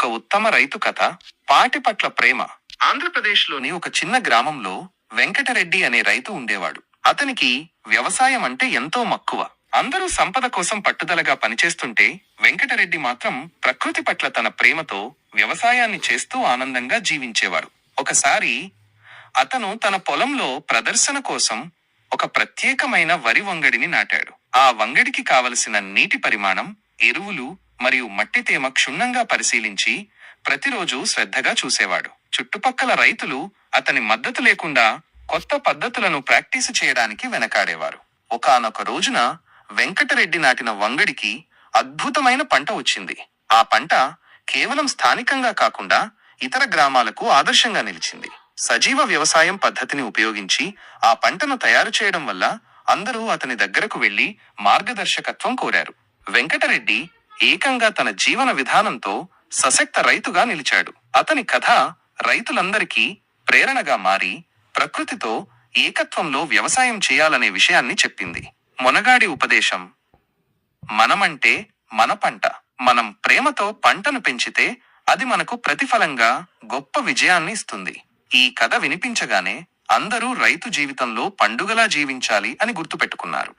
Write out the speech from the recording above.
ఒక ఉత్తమ రైతు కథ. పాటి పట్ల ప్రేమ. ఆంధ్రప్రదేశ్లోని ఒక చిన్న గ్రామంలో వెంకటరెడ్డి అనే రైతు ఉండేవాడు. అతనికి వ్యవసాయం అంటే ఎంతో మక్కువ. అందరూ సంపద కోసం పట్టుదలగా పనిచేస్తుంటే వెంకటరెడ్డి మాత్రం ప్రకృతి పట్ల తన ప్రేమతో వ్యవసాయాన్ని చేస్తూ ఆనందంగా జీవించేవాడు. ఒకసారి అతను తన పొలంలో ప్రదర్శన కోసం ఒక ప్రత్యేకమైన వరి వంగడిని నాటాడు. ఆ వంగడికి కావలసిన నీటి పరిమాణం, ఎరువులు మరియు మట్టి తేమ క్షుణ్ణంగా పరిశీలించి ప్రతిరోజు శ్రద్ధగా చూసేవాడు. చుట్టుపక్కల రైతులు అతని మద్దతు లేకుండా కొత్త పద్ధతులను ప్రాక్టీసు చేయడానికి వెనకాడేవారు. ఒకానొక రోజున వెంకటరెడ్డి నాటిన వంగడికి అద్భుతమైన పంట వచ్చింది. ఆ పంట కేవలం స్థానికంగా కాకుండా ఇతర గ్రామాలకు ఆదర్శంగా నిలిచింది. సజీవ వ్యవసాయం పద్ధతిని ఉపయోగించి ఆ పంటను తయారు చేయడం వల్ల అందరూ అతని దగ్గరకు వెళ్లి మార్గదర్శకత్వం కోరారు. వెంకటరెడ్డి ఏకంగా తన జీవన విధానంతో సశక్త రైతుగా నిలిచాడు. అతని కథ రైతులందరికీ ప్రేరణగా మారి ప్రకృతితో ఏకత్వంలో వ్యవసాయం చేయాలనే విషయాన్ని చెప్పింది. మొనగాడి ఉపదేశం: మనమంటే మన పంట. మనం ప్రేమతో పంటను పెంచితే అది మనకు ప్రతిఫలంగా గొప్ప విజయాన్ని ఇస్తుంది. ఈ కథ వినిపించగానే అందరూ రైతు జీవితంలో పండుగలా జీవించాలి అని గుర్తుపెట్టుకున్నారు.